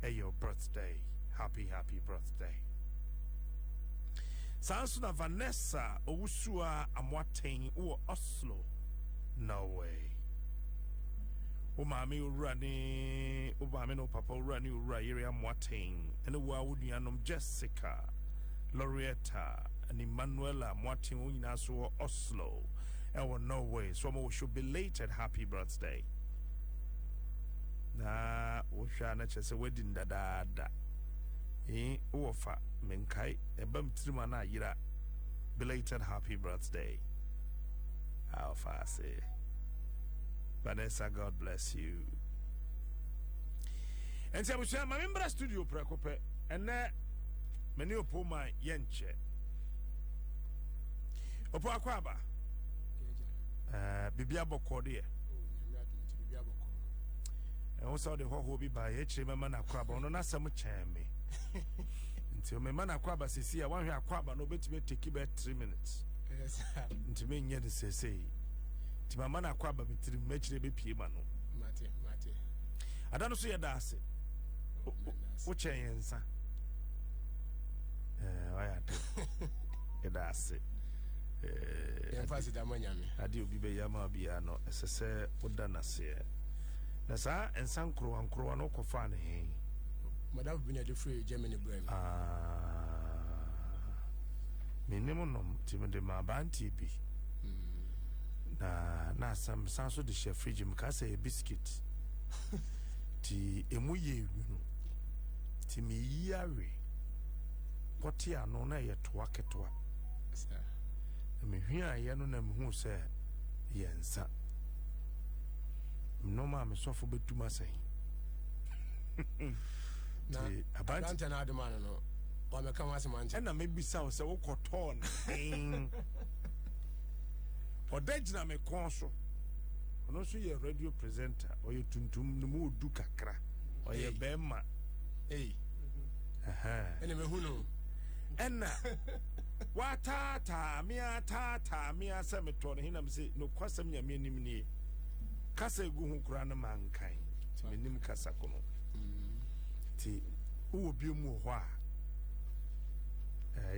your birthday. Happy birthday. Sansuna Vanessa Owusua Amwaten or Oslo, Norway. Umami Urani, Ubamino Papa Urani Urairi Amwaten, and the Wawudianum Jessica, Loretta, and Emanuela Amwaten Uinaso Oslo, and Norway. So we should belated happy birthday. Na Ushana Chess wedding da. Uofa Menkai, Ebam Trimana Yira, belated happy birthday. How far say Vanessa, God bless you. And so we share my member studio precope, and there many opoma yenche. Opo akwaba. Bibiabo Cordia. And also the whole be by H. Mamma Quaba, no, not some chammy. Until my man Aquaba says, I want your Aquaba, no bet me take about 3 minutes. Yes, to me, yet say, to my man Aquaba, to the match the Pimano. Mate. I don't see a dassy. What chance? I had a dassy. I do be Yama Biano, as I say, what done say. Nasa and Sankro and Croano Cofane. Madame been at the free Germany brain. Minimum Timothy Mabanti be. Na some sanso de chef fridge mkase a biscuit. Ti emuye no. Ti mi yare. Poti ano na ye toa ketwa. Sir. Me hia ye no na me hu se yensa. No ma me sofo betuma sai. Na abante na adoma no o me kan wase manche na me bisa o se wo koton o dagina me konso ono so ye radio presenter o ye tuntum no mu du kakra o ye bema ene me hu no enna wa tata mi asa me to no hina me se no kwasam nya me nim nie kasa egu hu kura na mankan ti me nim kasa kono ti uwo bi mu ho a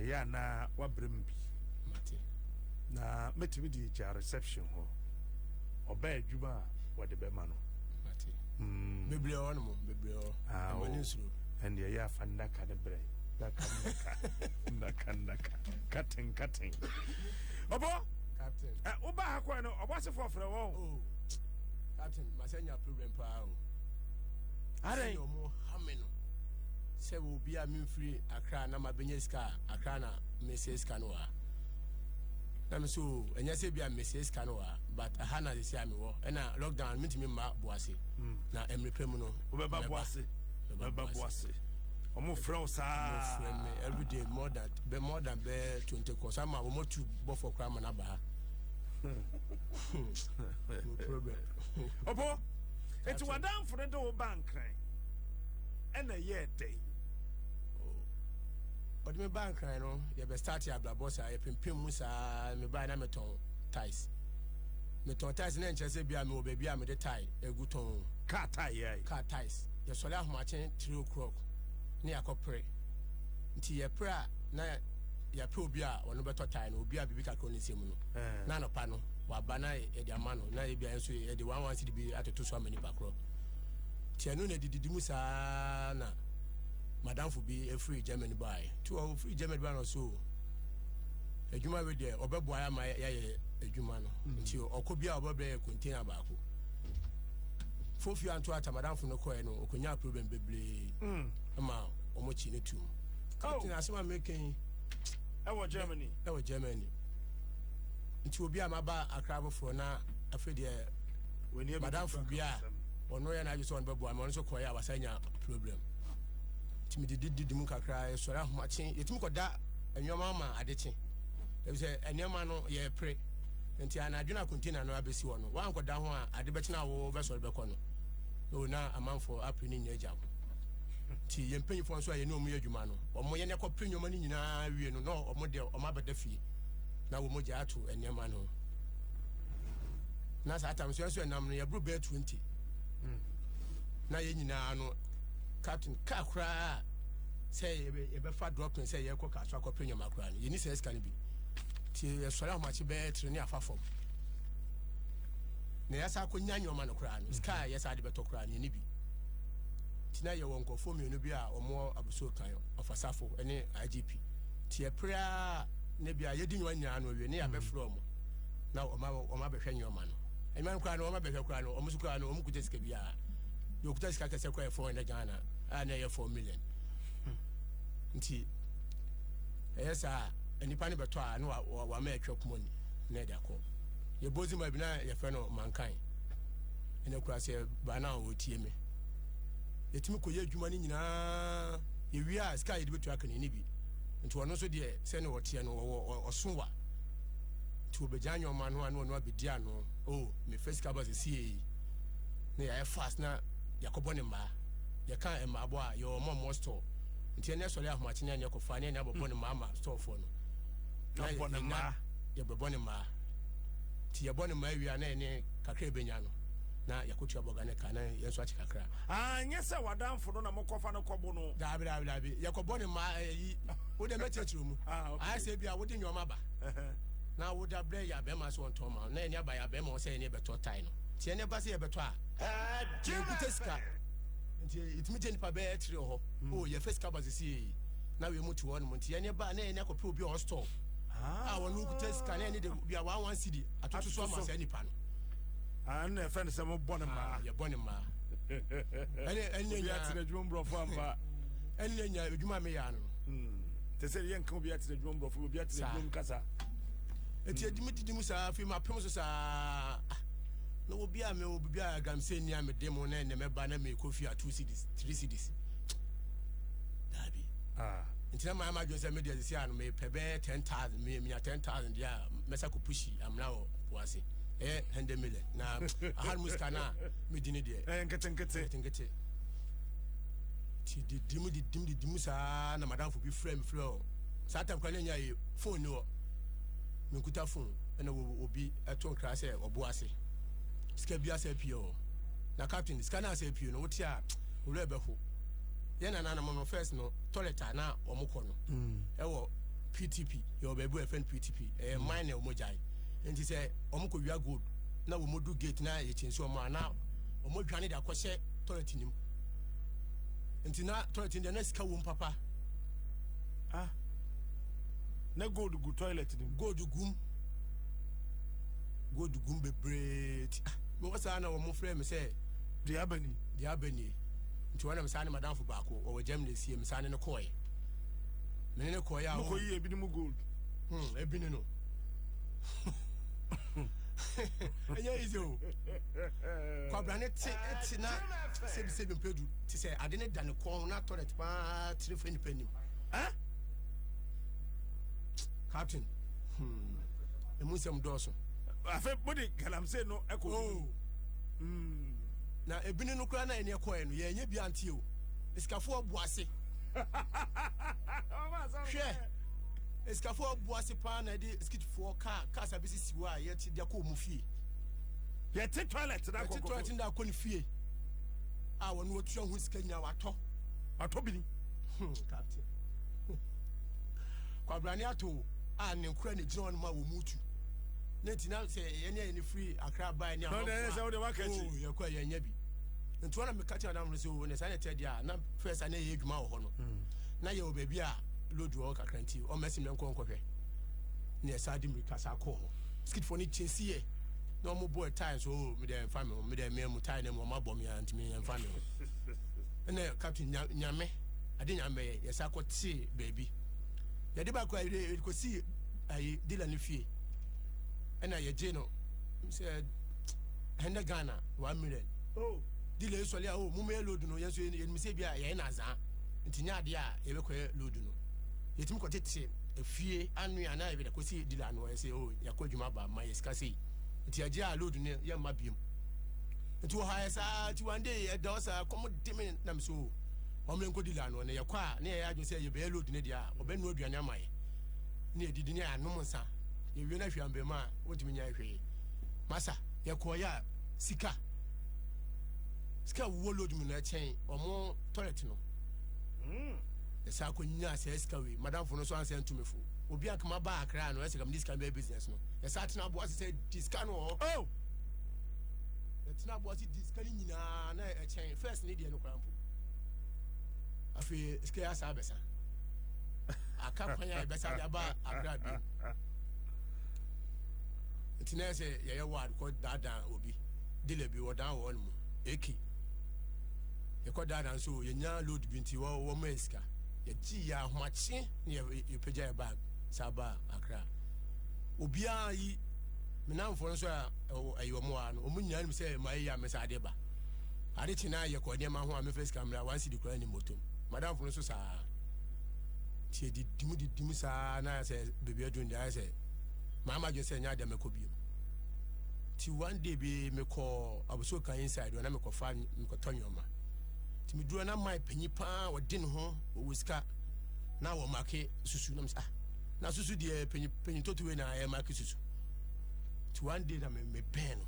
ya na wabrembi mate na metimi di ja reception ho oba adwuma wode be ma no mate bebre o no bebre o amani nsuru and ya fanda ka de bre naka cutting obo captain oba hakwa no obo se fofre wo oh captain masenya problem pa o are no mo hameno se wo bia me free akra na mabenye ska akra na message kanwa na me so enya se bia message kanwa but hana de sia me wo na lockdown mitimi ma boase na emrepem no wo beba boase omo frɛ sa every day more than 20 course ama wo mo tu bo for kra ma na ba no problem obo eti wadam for the wo bank kan ena ye day but me bank kan no ye be start ya bla boss ya pempem mu sa me buy na meton ties na nche bia me oba bia me de tie egu ton car tie car ties ye sole ahomachen 3 o'clock ni akopre nti ye pra na ya pe obi a wono beto tie no obi a bibi kakro ni semu no na no pa no wa ba na e de ama no na e bia enso e de 1 cedi bi atoto so amani bakro tianu na dididi musa na madam fu bi e free Germany buy to free Germany buy no so ejuma we de obebo aya ma ya ye ejuma no nti okobia obebe container baako fofi anto ata madam fu no koe no okonya problem bebre ama omochi ne tu captain asema making ewo Germany nti obi amaba akrabo for na afede madam fu bia ono ya na ajuso on bebo ama ono so koe abasanya problem timi didi mu kakra so ra homachen yetimi koda enwoma ma adeche e say enema no ye pre nti anadwena container no abesi wo no wan koda ho a ade betina wo be so be ko no no na amanfo apini nya agya ti yempanyifo so aye no mu adwuma no omo ye ne ko pre nwoma ni nyina wie no no omo de omo abeda fie na wo mo gya ato enema no na sa atam so enam no ye bro be 20 na ye nyina no captain car cry say a befa drop and say yako car so copy your macran you need says can be ti so much better near far from na yasa ko nyanyo ma no kra no sky yasa de beto kra ni bi tina ye won ko fo mi no bi a omo abuso kan of asafo ene IGP ti e pra ne bi a yedi nwa nya no we ne ya be from na oma be hwenyo ma no e man kra no oma be hwe kra no omo su kra no omo kuta sika bi a yo kuta sika kase kwa 400 Ghana a na ye 4 million nti yasa enipa ne beto a no wa ma etwa kumoni na da ko ye bozi ma bina ye fe no mankan ene kura se ba na o tie me yetimi koye adwuma ni nyina ye wi a sky de betu aka ni bi nti wono so de se ne wotie no osonwa ti obejanyo ma no anu abedia no oh me first carbon se sie ne ya fast na yakobo ne ma ye kan e ma abo a ye o mo store nti ene so le ahoma ne ko fa ne abobo ne ma store for no na bo ne ma ye bobo ne ma ti ye bone ma wi ana ne kakra benya no na yakotu aboga ne kana yenso achi kakra nyese wadanfo no na mokofa no kobo no dabi yakobo ne ma yi wo de mechechiru mu a se bia wo de nyoma ba na wo da bre ya be ma so onto ma na ene aba ya be ma se ene beto tai no ti ene ba se ye beto a je kuteska nti itimi je nipa be etire ho o ye feska ba se si na we mutu won mu nti ene ba na ene akope obi o store wonu kuteska na ene de bia 11 cedi atoto so ma se nipa no na friend se mo bone ma ye bone ma ene ya tire dwom brofo amba ene nya edwuma me ya no te se ye nkan obi atire dwom brofo obi atire dwom kasa eti edimi didim sa fi ma pem so sa no obi a me obi a gamse ni a me demo na ene me ba na me kofi a 2 cedis 3 cedis dabi ntina ma jose me de sia no me pebe 10,000 me 10,000 dia mesa ko pushi amna o wase 100 million na ahal muska na me dini de nkete ti dimu sa na madam fo bi frame flow sa tam kwa nya yi phone no me kuta phone na obi eton kra se obo ase ska bi ase pio na captain ska na ase pio no wotia wo le beho ye na mo first no toilet na omukọ no ewo PTP yo bebu FN PTP mine o mojai enti se omukọ wia gold na wo modu gate na ye chinso ma na omodwane de akọhye toilet nim enti na toilet ndi na sika wo papa na gold gu toilet nim gold gum bebre mo wasa na wo mo frame se diabani nti wana msane madam fo baako o Germany sie msane ne koy menene koy a ko yi ebi ni mu gold ebi ni no enya izo kwa brane ti na sebi pedu ti se ade ne dane ko na toilet pa trifeni penim captain emusem doso afa body galam say no eko na ebini no kura na ene koe no ye nya bi ante o eskafo obuase hwe eskafo obuase pa na de skitfo ka sabisi siwa ye ti de ko mu fie ye ti toilet na ko toilet nda ko ni fie a wonu otua hu sika nya wato bini captain kwa brani ato a ne kura ne gina wonu ma wo mutu netina se ye ne ni free akra ba ni no ne se wo de wakachi ye kwa ye nya bi nto na me kachi adam se wo ne sa ne tedi a na first na ye adwuma wo ho no na ye obabi a load wo kakranti o mesi me nko hwe ne sa di mi kasa ko ho skit for ni chesi ye no mo boy time so me dem family me dem me time na mo mabom ya ntimi en family ene captain nyame ade nyame ye sa ko ti baby ye de ba ko si ayi dila ni fie ena ye jeno said 100 Ghana 1 million dile so le mu me load no yeso ye mi se bia ye na za ntinya ade a ye be ko load no yetim ko tete efie anu ya na ye de ko si dile no ye se ya ko dwuma ba ma ye ska sei nti aje a load ne ye ma biem nti wo ha sa ti one day ye do sa komo dimi na me so o me nko dile no ne ye kwa ne ye ajo se ye be load ne dia o be no aduane amaye ne edidi ne anom nsa ye wi na hwambe ma wotimi nya hwe masa ye koya sika ska load mu na chain omo toilet no the sako nya say ska we madam for no so answer to me fo obi akama ba akra no say come this can be business no the sat na boss say this can oh it's not boss this can nyina na e chain first need no krampo afi ska ya sa besa aka kwanya e besa da ba akra bi itina say ye word ko dada obi dile bi wodan won mu eki ye ko dada so ye nya load bi nti wo meska ye ji ya hoache ye peja ye bag saba akra obi ayi menam for so ayo mo ano omunya nim say mai ya mesa ade ba ade tina ye ko ne ma ho am face camera wan si di kura ni motom madam for so sa tie di dimu sa na say bebi adun dia say mama je say nya de mekobi ti one day be me call abuso kan inside na me ko fa me ko tonyoma ti me duro na mai panyi pa wodi ne ho o wuska na wo make susu na me na susu de panyi totu we na e make susu ti one day na me ben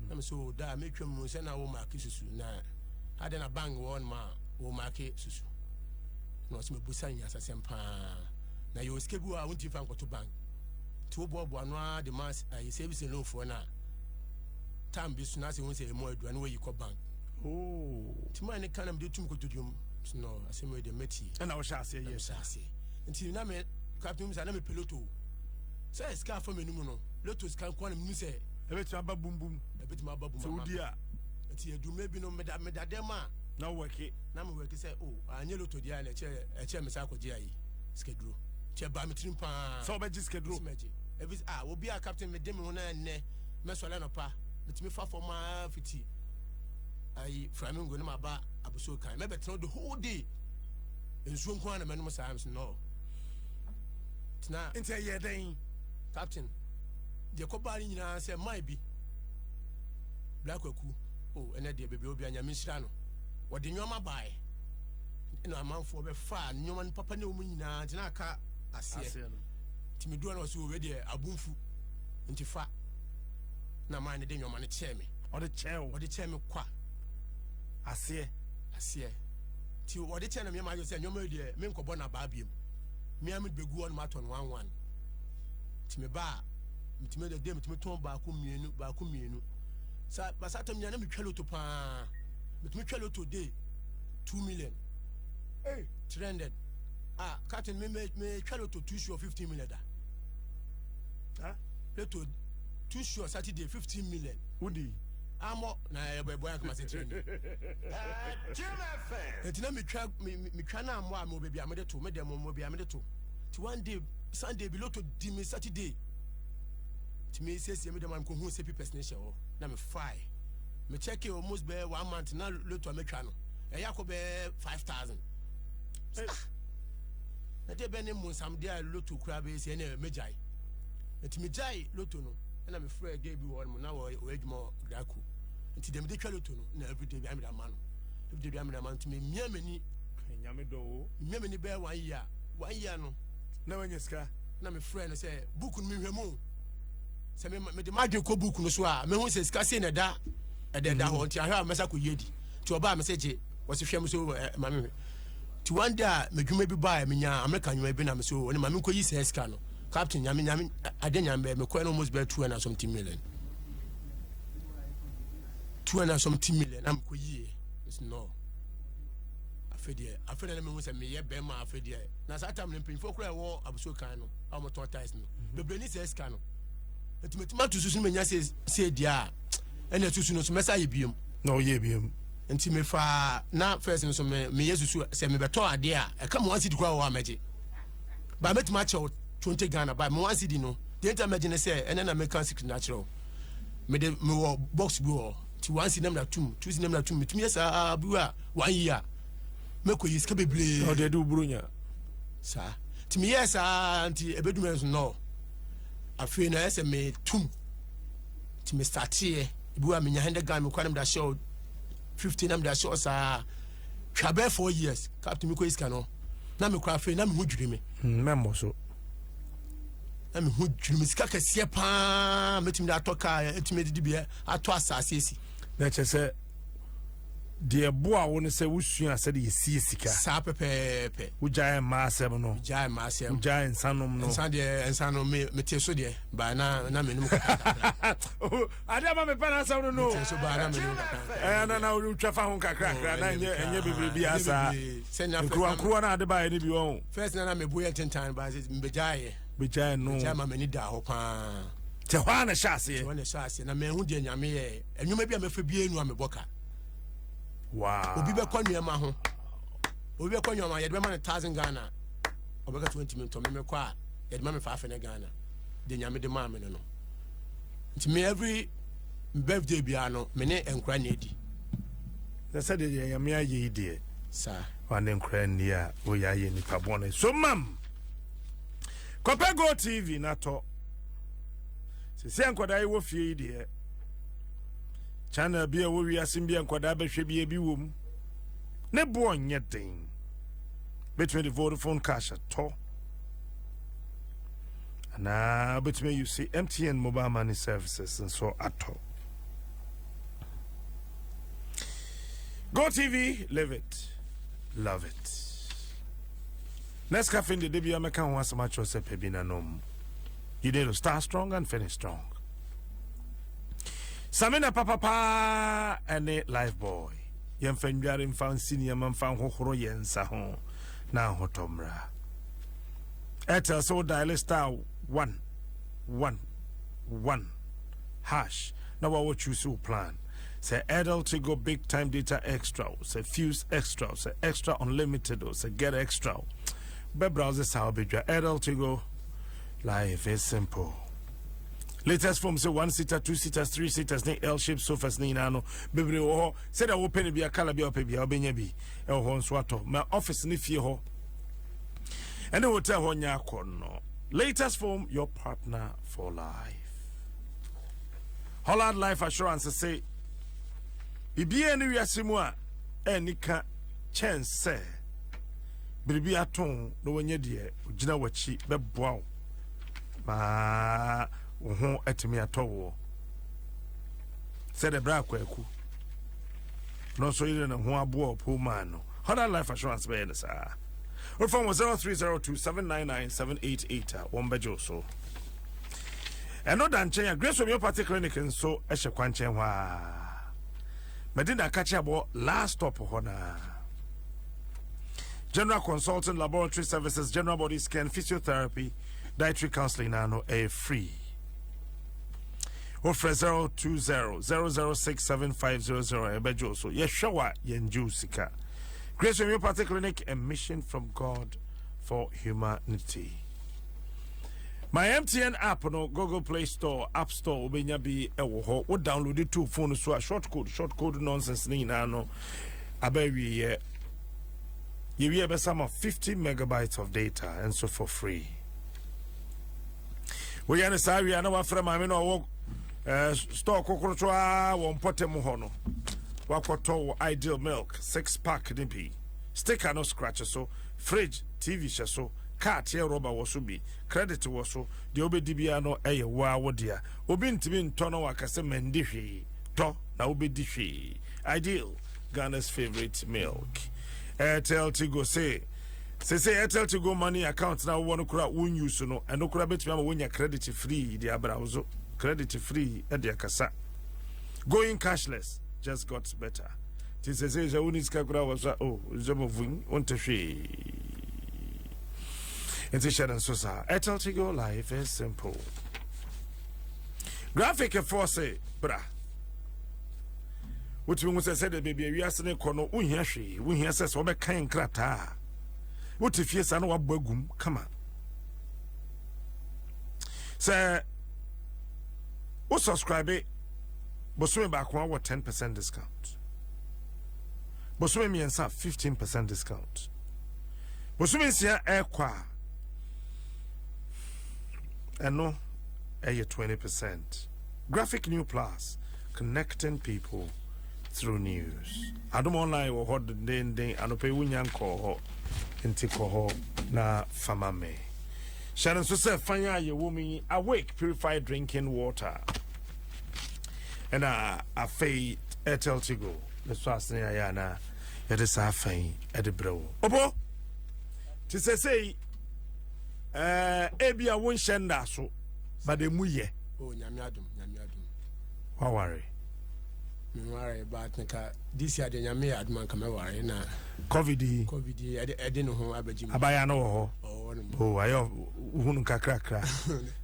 na me so da me twam no se na wo make susu na ade na bang won ma wo make susu no se me busan ya sasem pa na yo skegu a wonti fa nkoto bank to bobo anwa the mass service loan for na time bi suna se won say mo aduane we yiko bank ti man kan am de tum ko dudum no asem we de meti na wo sha say yes nti na me captain mi sa na me piloto say ska for me numu no lotus kan ko na mi say ebeti aba bum bum so di a nti edume bi no meda dem a na work na me work say anye loto dia na eche me sa ko je ayi schedule che ba me trim pa so be schedule every obi a captain me dem ho na ne me so le no pa me fa for ma fiti ayi flamingo na ma ba abuso kan me betre the whole day ensuo nko na me no sa am no tina enti ye den captain de ko ba ni nyina say mai bi black aku ene de bebe obi anya me nhira no wo de nyoma bae eno amanfo be fa nyoma ni papa ne o mu nyina tina aka ase timi do na so we de abunfu nti fa na man ne de nyoma ne che me o de che me kwa ase ti o de che na me ma yo se nyoma de me nkobo na ba biem me am begu on maton 11 timi ba mtimi de dem mtimi ton ba ko mienu sa basatam nya na me twaloto pa mtimi twaloto de 2 million 300 captain me twaloto 2 sure 15 million da leto 2 sure Saturday 15 million udi amo na boy akama se train etina me twa na amo am obebi amede to me dem mo bi amede to ti one day Sunday bi loto di me Saturday ti me say me dem am ko hu se people ne show na me fry me check it almost be 1 month na loto me twa no e yakọ be 5,000 na de be ne munsam de loto kura be se na me jai eti me jai loto no na me frɛ gay bi wɔ no na wɔ adwuma grako nti dem de twa loto no na everyday bi amida man to me miamani nyame do miamani be 1 year no na wanyeska na me frɛ no sɛ book no me hwemu sɛ me de madwe ko book no so a me hu sɛ sika se na da da ho nti ahwa mesa ko yedi ti oba me sɛ je wo se hwem so ma me ti one day me dwuma bi ba me nya American dwuma bi na me so ne ma me ko yi sɛ sika no captain nyame adenya me ko no almost be 2 and something million 2 and something million am ko yi is no afede na me hu se me ye be ma afede na sa time ne pinfo kura wo abuso kan no am to ties no bebre ni se ska no etimetima to susu me nya se dia ene susu no so mesa ye biem na o ye biem enti me fa na first no so me yesusu se me beto ade a e ka mo ansi di kura wo amaje ba metima chew 20 Ghana ba me ansi di no the imagine say ene na me kan secret natural me wo box bi wo ti wansi nam na tum tu si nam na tum metumi sa biwa 1 year me ko yiska beble o de du brunya sa ti me yes anti ebedum no afi na ese me tum ti me start here biwa me nya 100 Ghana me kwanam da show 50 nam da show sa twabe 4 years captain me ko yiska no na me kwa afi na me hu dwiri me memmo so na me hu dwiri me sika kase pa metumi da toka etumi didi bia ato asase esi na chese de boa won say wusua say de sie sika sa pepepe wugyae ma asem no wugyae ma asem wugyae nsanom no nsa me te so de ba na menum kakra ade ma me pa na asem no te so ba na menum kakra na wutwa fa ho kakra na enye bebre asa nkruwa na ade ba ni bi won first na me boye tentan ba mbegyae no jama mani da ho pa te hwa na hyase te hwa na hyase na me hu de nyame ye enwuma bia me fa bia enu ameboka wow obi be kwanua ma ho obi be kwanua ma ye de be ma 1000 Ghana obeka 20 minutes me kwa ye de ma me 5 Ghana de nyame de ma me no nti me every birthday bia no me ne enkra na edi na said de nyame aye ide sa wan enkra ni a wo ya ye nipa bone so mam Kope Go TV na to se enkoda ye wo fie ide channel bia wo wi asim bia enkoda behwe bia bi wom ne bo onye den between the Vodafone cash to na between you see MTN mobile money services and so ato Go TV, live it, love it. Next cafe in the debut, I can't want so much as a pebina nom. You need to start strong and finish strong. Samina papa and a life boy. Yam fenjarin found senior man found hohoro yen sahon. Now hotomra. Etta so dial star 111 hash. Now what choose your plan. Say adult to go big time data extra, say fuse extra, say extra unlimited, say get extra. Be browsers how be your adult to go. Life is simple. Latest form say 1-seater, 2-seaters, 3-seaters, ni L-shaped sofas ni nano. Bebre ho say that open be a color be open be obenya bi. E ho nso my office ni fie ho. And the hotel ho nya kono. Latest form your partner for life. Holland Life Assurance say Bibia ni wiasemu a enika chance biribi aton no wonye de ogina wachi beboa ma wo ho atimi atowo said the bra kwaku no so ile na ho abo opo man no Holland Life Assurance be na sa or phone was 0302799788 one bejo so eno dan chen Grace Homeopathic Clinic nso ehye kwanchen hwa Medina catch about last stop hona. General consultant, laboratory services, general body scan, physiotherapy, dietary counseling nano a free. Offer 020-006-7500 ebejo so yeshawa yenjusika. Grace Homeopathic Clinic, a mission from God for humanity. My MTN app no Google Play Store, App Store, obenya bi ewo ho. Wo download it to phone so a short code nonsense ni na no. Abawi ye. You be some of 50 megabytes of data and so for free. We yana sa we ana wa fra ma me no wo store kokorotoa wo mpote mu ho no. Wakoto Ideal Milk 6-pack nipi. Sticker no scratch so, fridge, TV so. Car here rubber was be credit was so the obedibiano a wa wodia obin tibin tono wakase mendihi to na obedishi Ideal Ghana's favorite milk Airtel Tigo say Airtel Tigo money account now one kura won use no and no kura betimi am wonya credit free the abrauzo credit free e dia kasa going cashless just got better ti say uniska kura was zomo vun on te hwe. It's a shadow so sa. Airtel Tigo life is simple. Graphic force bra. What you must say the baby we are saying kono unhia hwe. Unhia says we be kan krata. What if yes an wabagum come on. Say o subscribe bosume ba kwa 10% discount. Bosume miensa 15% discount. Bosume sia ekwa and no, 20%. Graphic New Plus, connecting people through news. Adom online or hot den and pay winyan ko intiko na famame. Sharon so say fanya ye woman awake purified drinking water. And a fade Airtel Tigo the swasne ayana it is a fine at the bro obo to say ebia won shenda so but the muye oh nyame adom how worry but this year the nyame adom kan me worry na covid ede no ho abagim abaya no oh ayo hunu kakrakra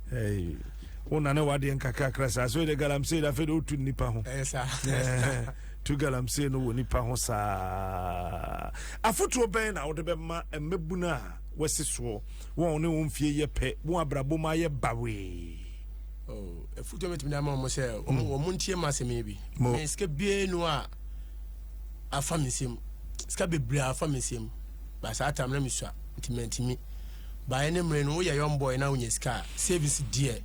hey una ne wade nkakrakra sa so de galamsey da fe do tu nipa ho tu galamsey no woni pa ho sa afoto ben na wo de be ma emebuna wasiso won ne won fie ye pe wo abrabo ma ye bawe oh afoto metimi na ma mo se o mo ntie ma se me bi me ska bie no a afamisem ska bebre afamisem ba sa atam na misua ntimentimi ba ene mre no wo ye young boy na wonya ska service dear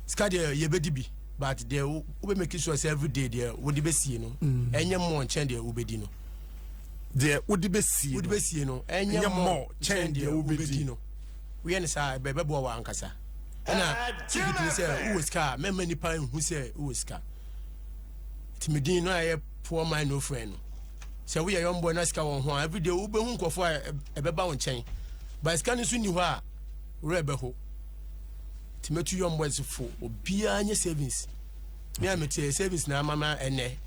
ska de ye bedi bi but there we make sure every day there wo de be sie no enye mo nchen de wo bedi no there wo de be sie no enye mo nchen de wo bedi no we ene sa be bo wa ankasa na tikiti say wo ska memma ni pa hu say wo ska timidin no aye poor man no friend no say we young boy na ska won ho every day wo be hu nkofo e be ba won nchen but ska ni so ni ho a wo be ho timetu young boys fo obi anya savings me amete savings na mama ene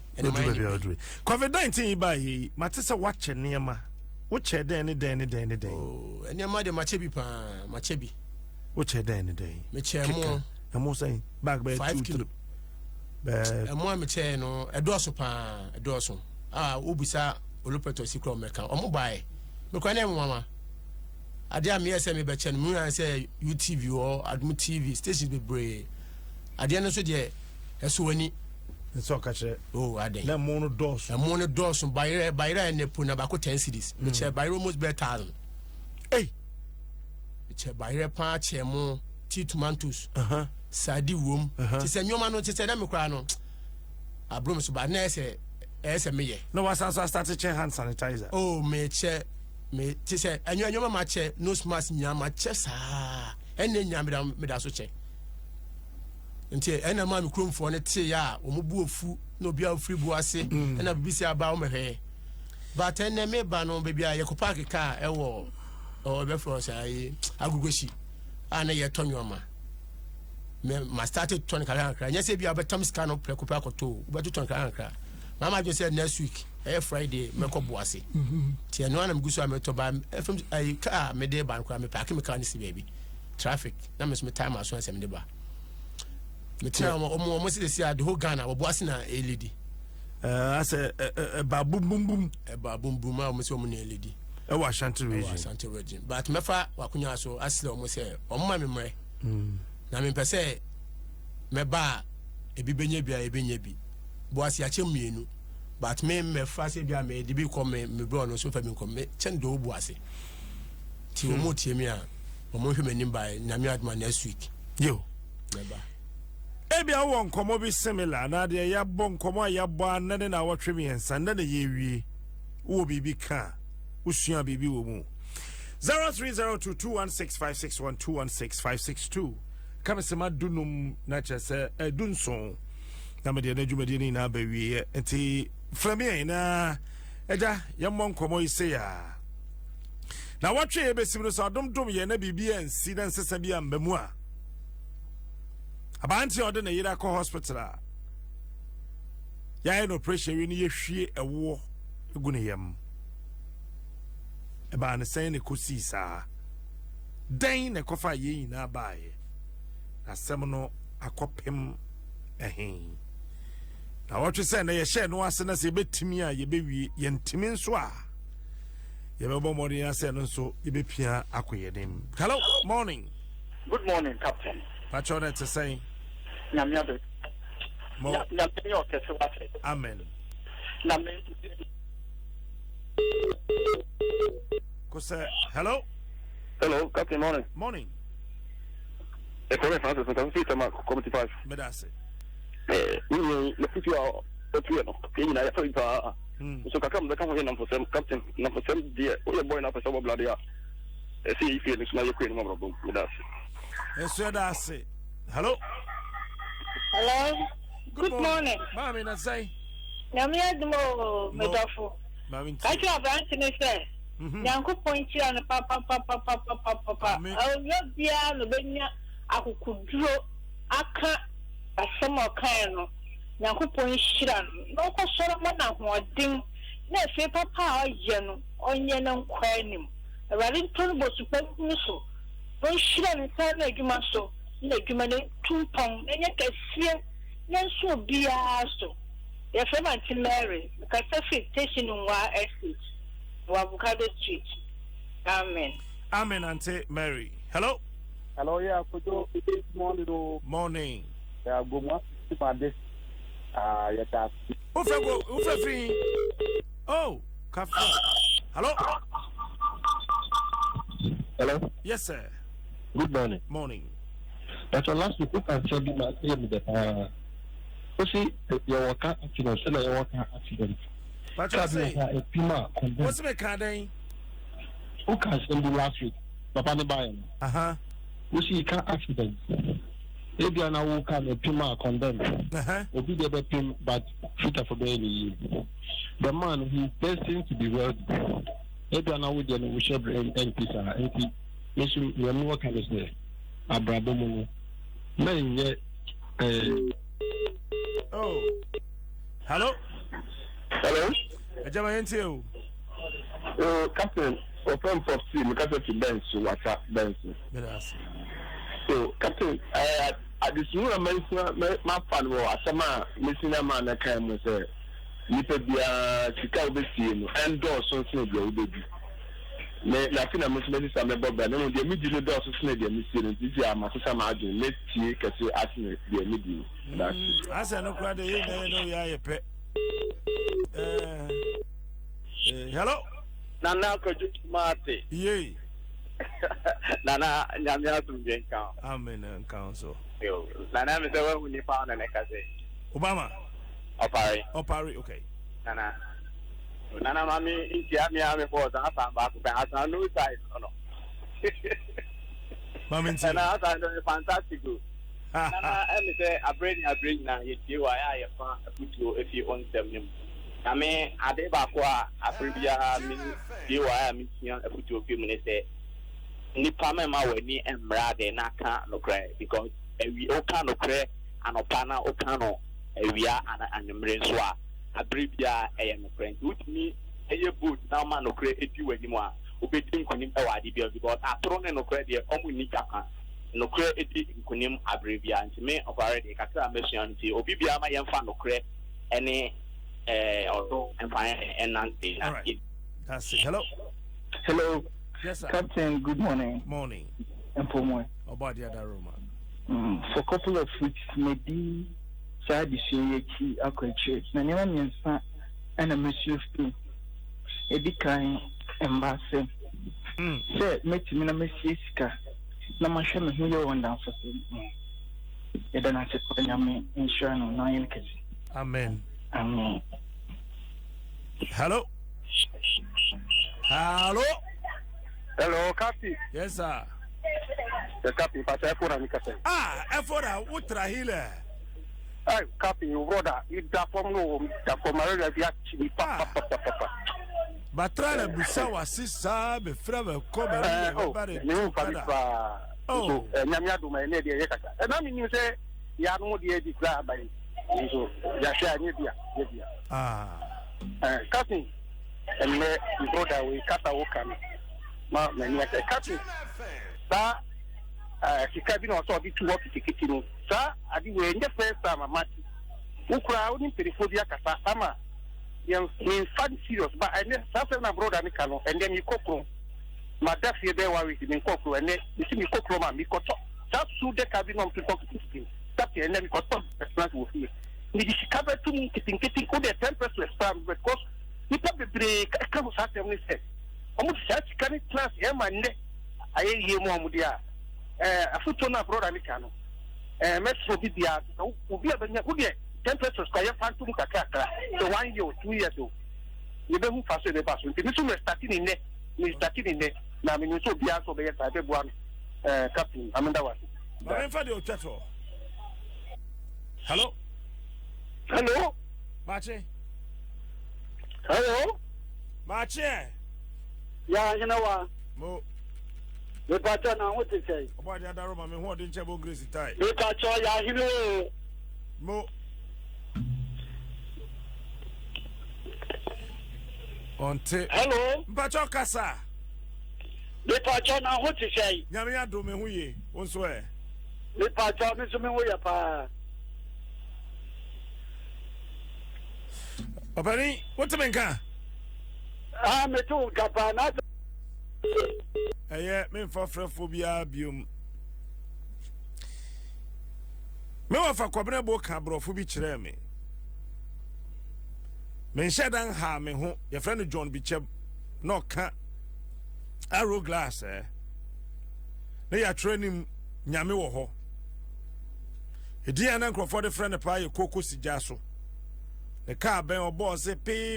COVID-19 ba yi matesa wache niema wo che den oh niema de mache bi pa mache bi wo che den me che mo na mo say bag by 2 3 mo me che no edoso pa edoso obisa olopeto sikro meka omo bae me kwa na mama ade am yes me be che no me say UTV or Adom TV station be brave ade no so de eso wani so ka che oh ade na mo no dos bayre ne puna ba ko 10 cities me che bayre almost be 1000 eh me che bayre pa che mo ti tomatoes sadi wom ti se nyoma no ti se na me kra no abrom so ba na ese me ye no was start to check hand sanitizer oh me che me ti se anyoma ma che nose mask nyama che sa enne nyama me da so che nti ena ma me kromfo ne te ya o mu bu ofu na obi a free bu ase ena bibisi aba o mehwe but enne me ba no baby a yekopa keka e wo o be fro sai agugoshi ana ye tonyoma me ma started ton kala kra nya se bi abetam scan no prekopa koto be ton kala kra mama just said next week Friday me ko bu ase ti eno ana mguso ameto ba fm ai ka me de ban kra me park me car ni si baby traffic na me so me time aso nsem de ba me tell mo see the whole Ghana wo boase na LED ase ba bum bum ma mo se mo na LED e wa Ashanti region but me fa wakunya so asle mo se o ma me mre na me pese me ba ebi benya bi boase a chem mienu but me fa se bia me de bi ko me bro no so fa mi ko me chen do boase ti o mo tie mi a o mo hwe manim ba na me adma next week yo me ba ebia won komo bi similar na de ya bon komo ya bo anane na wotwe mi ensa na ye wie wo bibi ka usua bibi wo mu 0302216561216562 kamesema dunum na chese dunson na me de na dwumadi ni na ba wie enti frame na eja ya mon komo ise ya na wotwe e besim no so dum ye na bibi ensi na nsesa bi ambamu a abanti ode na yira ko hospital a ya no pressure wi ni ye hwie ewo egu ne yam e ba ne sen ne kosi sa den ne kofa ye nyina baaye asem no akopem ehin na watwe se na ye hye no ase na se betimi a ye bewie ye ntimi nso a ye bebo mori ase no nso ye bepia akoye dem. Hello, morning. Good morning, Captain. Pachone to say Nyamiabe. Amen. Hello? Hello, Captain, morning. Morning. Francis, I'm Committee 5. Medase. You put your so come the come for some captain, number 7 dear, or boy enough for some blood. See if you smell your queen of Hello? Hello? Good morning. Mommy, I say. Namia Dmo, Medofo. I have Anthony say, Yanko point you on papa. Oh, not beyond the Benya. I could draw a cat a summer kind. Yanko point Shiran. No question of one ding. No, say papa, yen, onion, and quanim. A rather terrible super missile. No Shiran and San Legumaso, Legumane, 2 pounds, and yet I see. Yes, so be asked. Your friend Auntie Mary, because I station in Wa Estate, Wabukado Street. Amen. Amen, Auntie Mary. Hello? Hello, yeah, good morning. Morning. Yeah, good morning. Yes, Ufe free. Oh, Cafe. Hello? hello. Yes, sir. Good morning. Morning. That's the last week I said in my ear you see, your worker accident, your worker accident. But I say, what's the card? Who can send the last week? Papa the buyer. You see, car accident. Maybe I now can a Pima condemned. Obi the pim, but fitter for daily. The man who is destined to be wealthy. Maybe I now with the Wisher NP, NP. Yes, you are no kind of say. Abrabomo. Man, yet. Oh, hello. Hello. Ajama Captain, open for team. Captain to Benz, WhatsApp Benz. So, Captain, at this moment, my fan was a summer missing a man. I came say, "Nipe dia Chicago team endorse something go baby." Na fina muslim sa me boba no de mi di do so sene de mi sire ti ya ma so ma adun let tie kase asne de mi di that's it asa no kra de no ya ye pe hello nana ko ju mate ye nana nyame asum je kan amen kan so yo nana me se wa hu ni pa na kase Obama opari okay Nana mami intia mi ame for that ba ko asa no size no mami intia na asa no fantastic nana emi say abrain na ye tie wa ya fa aputuo efi onsem nim na me ade ba ko a abribia mi tie wa ya mi tia aputuo fi mu ne say nipa me ma wani emra de na ka no kra because ewi o ka no kra anopa na o ka no ewia anumre nso a abribia no friend with me boot now man no create edi wani mu a obedi nkonim e wa ade bia because atoro ne no create de omu ni kaka no create edi nkonim abribia nti me already kakra mention nti obi bia ma yemfa no create ene odo empire enante na that's it. Hello. Yes sir. Captain, good morning. Morning. Empomo. About the other room. For a couple of weeks maybe side issue akwache na nyewa nyensa ana monsieur fu edikan embassy say metimi na mesie sika na mahwe me hu ye wonda fo e da na se ko nyame insure no na yen kesi amen hello Captain. Yes sir. The Captain pata efora ni kase efora utrahile. Hey, Captain, your brother, you da from no, da from Maria, you actually papa. But try to be so sister, be frame, come everybody. Oh, Namia do my lady, and I mean, you say, ya no the declare by so, Yasha, Captain, and me, your brother, we cut our can. Ma, Captain, that she can't also be to work to kitchen. Sir, I did in the first time a match. Who crowd in Perifodia Casa, Ama. You fun serious, but I never suffered abroad and cano, and then you cook. My death here there was in Coco, and then you see me cook Roma, me got just so the cabin on to talk to him. That and then got some plans with me. She covered to me, getting good at 10% because you probably break a couple of times. Almost such kind of class, Emma, I hear more with a foot on abroad and cano. Metro Bibia, who be a 10% square phantom Kakaka, so 1 year, 2 years old. You don't pass the bus. This is starting in there, starting in there. Now, I mean, so be also the type one, Captain Amanda was. Hello. Hello, Machi. Hello? Mache. Yeah, you know what? Mo. We pattern on what to say. About the other room, I mean, what didn't you grace tie? We pattern, yeah, you know. Mo. On tape. Hello? Mpacho kasa. We pattern on what to say. Nyamia do me huye. On swear. We pattern, Mr. Mewoya pa. Opani, what to make? Me too, Kapana. Yeah, me for phobia bium. Me wa fa kwabena bo ka bro phobi kire me. Me shedan ha me ho, your friend John Bichem no ka arrow glass na ya training nyame wo ho. Edi ana nkrofo de friend pa ye koko sigya so. The car ben or boss say pi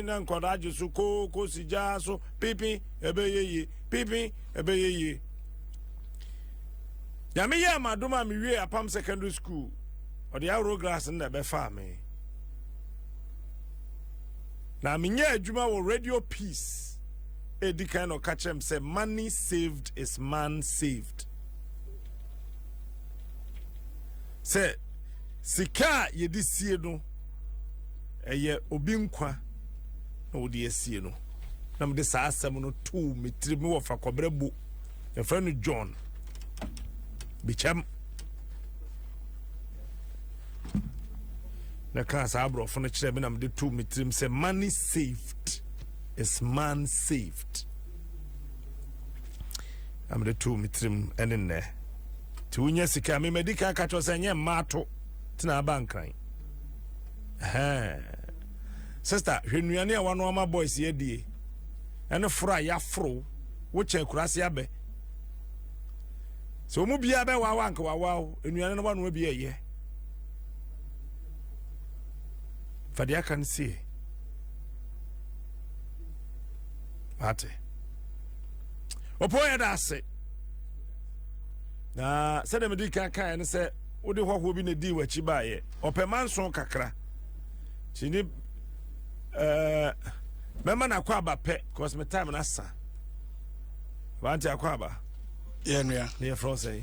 na nkoda ajusu koko sigya so pipi ebeye pipi ebeye. Yami ya maduma mi wie apam secondary school or the arrow glass in the be farm. Na minya adwuma wo radio peace. Edi kind of catch him say money saved is man saved. Say sika ye di sie no eye obi nkwa na wo di sie no. Na me de sa asem no tu metri me wo fa kobrebo. E friend John Bichem na ka sa abro fo no kire me na me de tu metrim say money saved is man saved. Am de tu metrim enenne ti unya sika me medical ka to say nye mato tina bankran sister hwenuane a wano ama boys ye die ene fura ya fro wo che kurase abe so mu bia be wa wanka wa enuane no wano bia ye fadia kan see ate opo ya da se na se de medical kan ne se wode hwahwo bi na di wachi baaye opemanson kakra chini mema na kwa ba pe cause my time na sa wanti akwa ba yeah near frosay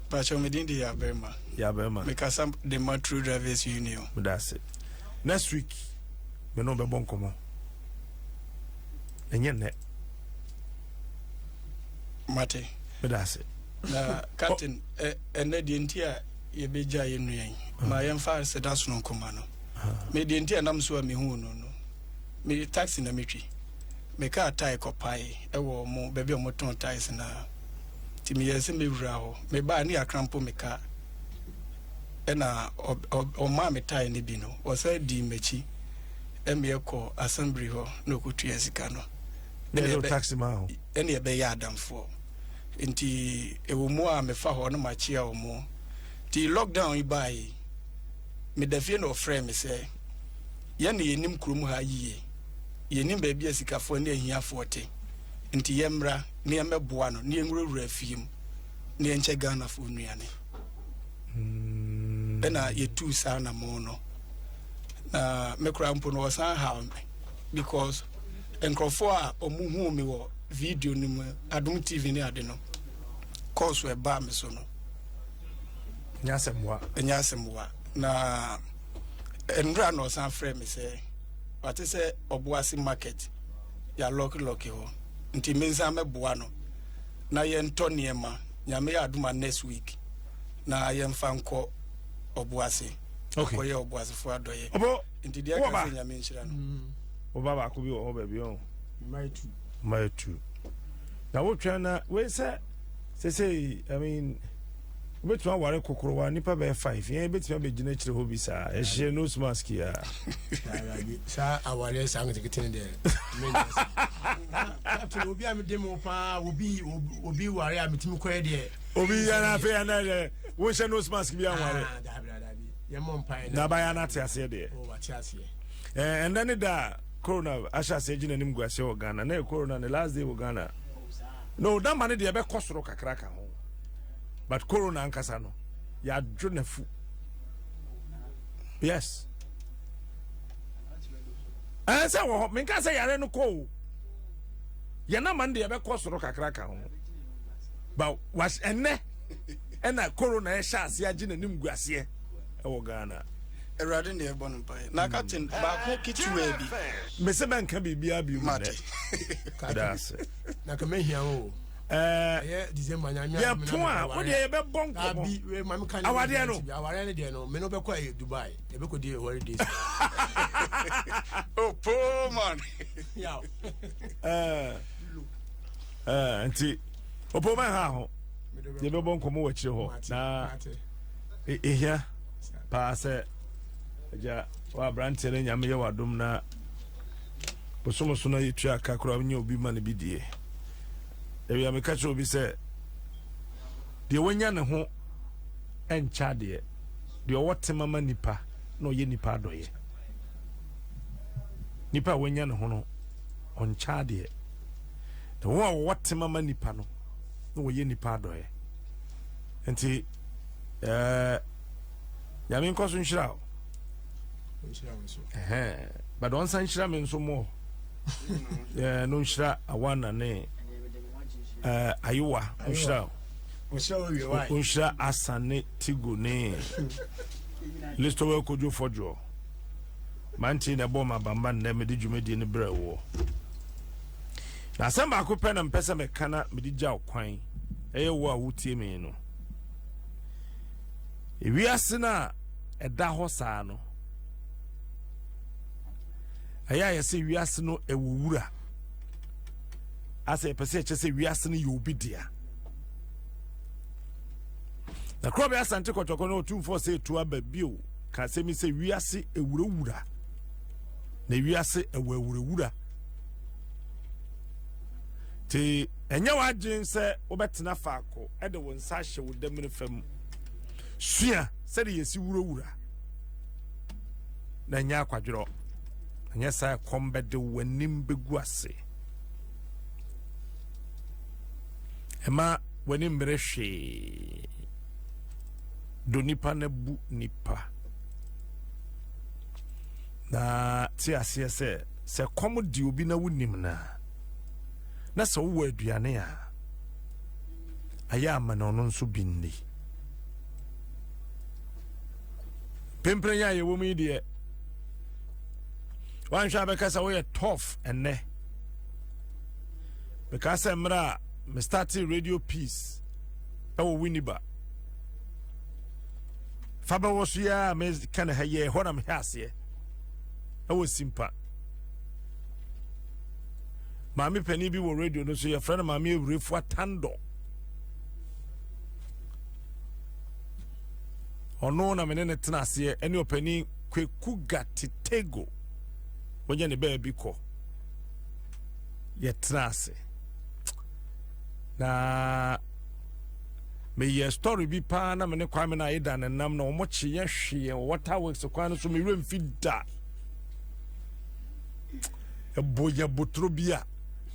but show me dindi ya bema because the Matru Drivers Union that's it next week me no be bon komo enye ne mate that's it na captain and the entire ye beja ye nuan ma ye mfa se da so no koma no me de entire nam so me hu no me taxi na metwi me ka tai kopai e wo mo be mo ton tais na ti me yese me wura ho me ba ni akrampo me ka e na o ma me tai ne bi no o sa di mechi e me ko assembly ho no kutu yesika no me taxi ma ho e ne be ya adamfo nti e wo mo a me fa ho no ma chia wo mo ti lockdown ibai me da fie no frame me say ye ne yenim krom ha yiye yenim ba bia sikafo ne ahiafo te nti yemra ne yemeboa no ne yenwurawura fiem ne yenche Ghana fo nuane na yetu sa na mo no na me kra mpo no san ha because enkrofo a omuhu me wo video ni mu Adom TV ni ade no course we ba me so no nyasemwa na enra no san frame say what is say obuasi market ya lock ho nti menza meboa no na ye nto niema nyame ya aduma next week na ye mfa nko obuasi okay ye obuasi fo adoye nti dia ka se nyame nchira no obaba akobi o ba bi o my two na wo twa na we say I mean betwa ware kokorowa nipa be 5 yen betwa be gina kire ho bi sa e hye nose mask ya sa awale sang tikitene de captain obi am demo pa obi ware amitimi koye de obi ya na fe ya na de wo hye nose mask bi anware dabi ye mom pa na ba ya na te ase de o wa te ase and then da corona asha se gina nim guase o Ghana na corona the last day o Ghana no that man de be kosoro kakra ka ho but corona ankasa no ya dwonafu yes I say wo me ka say yare no ko ye na man de be ko soro kakra ka ho ba was enne ena corona e sha ase agi nanim guase e wo Ghana erade ne ebon pai na captain ba ko kitwe bi me se ben ka bibia bi mu de that's na ka me hia o December nya ya to a wo de ye be bon ko abi we ma me kan awade no de no me no be kwa Dubai e be ko di holidays oh poor man yeah anti opo man ha ho ye be bon ko mo wachire ho na ehia pa se ja wa branche le nyame ye wadom na bosomo so na yitu aka kro anya obi ma ne bidie e ya me ka che obi se de wonya ne ho encha de wote mama nipa na oye nipa adoye nipa wonya ne ho no oncha de the one wote mama nipa no na oye nipa adoye enti ya me nkoso nshira but once nshira me nso mo no nshira awana ne ayuwa nshira asane tigo ne listo we kojo fojo manti na bo mabamba na me di dwumedi ne brewo na samba ko pe na mpesa me kana me di gya okwan eye wo a wutie me no ewiase na eda ho saa no aya ya se wiase no ewuwura ase pese che se wiase no yobidia na krobe asante kotoko no 24 say to ababio ka se mi se wiase ewurawura na wiase ewurawura ti enya wagin se obetena faako e de wonsa hye wo damire fam sua se de yesi wurawura na nya akwadworo anya sa kombede wanim begu ase ema wanim brehwe do nipa na bu nipa na ti ase se komodi obi na wunim na se wo aduane a aya amana no nso binni pemprenya ye wo mi de wan sha be kasa we tough enne because emra me started radio peace e wo winiba faba wo so ya me kan ha ye honam hase e wo simpa mami pani bi wo radio no so ye friend mami ewrefu atando ono na me ne tena ase ene opani kwekuga titego wonya ne ba bi ko ye tena ase na me ye story bi pa na me ne kwame na ida na nam na omochi ye hwe water works kwa no so me rem fida e boya botro bia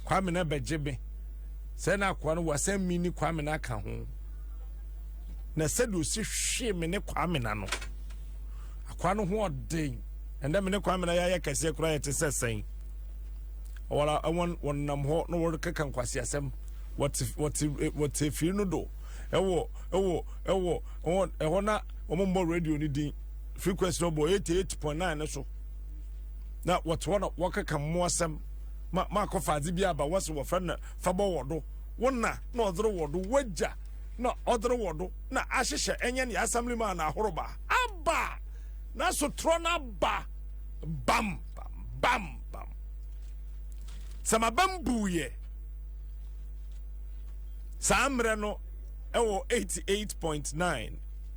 kwame na bejebe se na kwa no wasem mini kwame na ka ho na sedu si hwe me ne kwame na no akwa no ho odin enda me ne kwame na ya kase kura yete sesen wala won nam ho no wor kaka nkwasi asem what if you no do ewo na omombo radio ni din frequency no bo 88.9 so na what one wakaka mo asem ma ko fazi bia ba waso wo friend fa bo wodo wonna na odro wodo waja na odro wodo na ahyehye enye ne assembly man na ahoroba aba na so tro na ba bam bam bam sama bambuye samre no ewo 88.9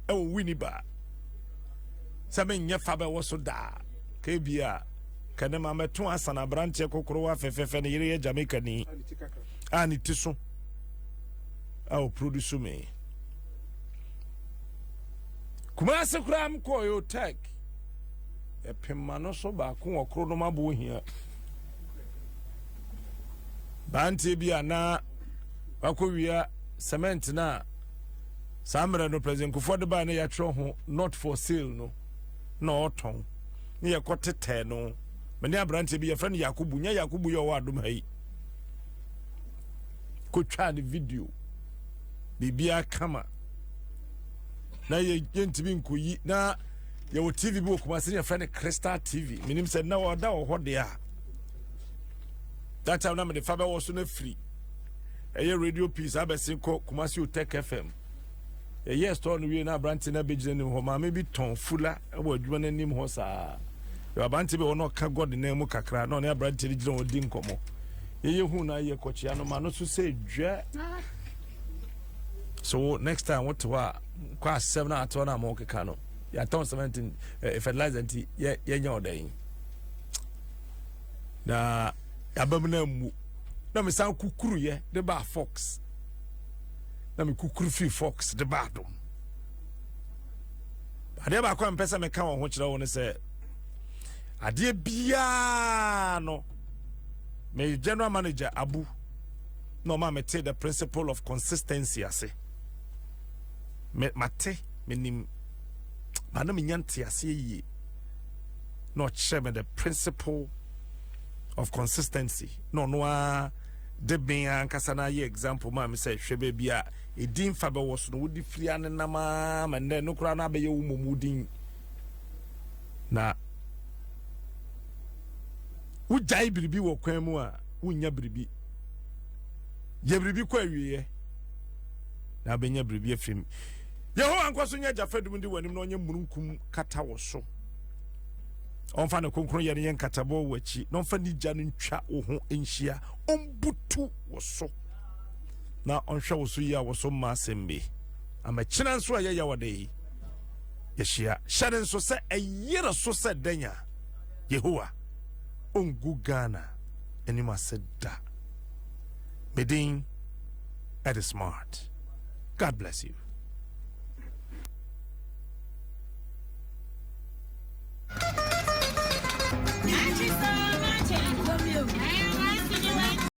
ewo winiba sabe nya fa ba wo so da ka bia kane ma meto asana branche kokoro wa fefefe ne yire Jamaica ni ani tiso au produce me kuma se kura am ko yo tech e pemma no so ba ko okoro no mabo hia bante bia na akowia cement na samra no president kufode ba na ya tro ho not for sale no na oton ne ye kotete no mene abrante bi yɛfrɛ no Yakubu nya Yakubu yɛ wɔ Adom ha yi kotwa ne video bibia kama na yɛntimi nkoyi na yɛwɔ TV bi wɔ Kumasi ne yɛfrɛ no Crystal TV menim sɛ na wɔda wɔ hɔ de a that time na mede fa bɛwɔ so no free ɛyɛ radio piece abɛsen kɔ Kumasi Utech FM ɛyɛ store no wie na abrante na bɛgyina nim hɔ maame bi tɔn fula ɛwɔ adwuma no anim hɔ saa abrante bi wɔ no ɔka God na mu kakra na ɔne abrante no gyina ɔdi nkɔmmɔ yɛyɛ hu na yɛ kɔkyea no ma no so sɛ dwa so next time what to kwa 7 atɔ na ma ɔkeka no yɛatɔn 17 fertilizer nti yɛnya ɔdan na yɛabam no amu na mesan kukuru yɛ de ba Fox na me kukuru fi Fox de ba Adom adeɛ baako a mpɛ sɛ meka wɔ ho kyerɛ wo ne sɛ adeɛ biaa no me general manager Abu no ma mete the principle of consistency ase mate menim mana menyante ase yie no kyerɛ me the principle of consistency no a de ben ankasa na ye example ma me say hwe ba bia edin fa be wo so no wodi firi ane na ma ne no kura na be ye wo momudin na wujai biribi wo kwan mu a wunya biribi ye biribi kwa wiye na benya biribi afim yeho ankwaso nya jafadum ndi wanim na onye murunkum kata wo so onfa ne konkro ye ne nkatabo wachi no onfa ni gya no ntwa wo ho enhia ombutu wo so na onhwa wo so yi a wo so ma sembe amachina nso aye ya wode yi yehia hyade nso se eyere so se danya Yehowa ongu Ghana anima seda medin at smart. God bless you.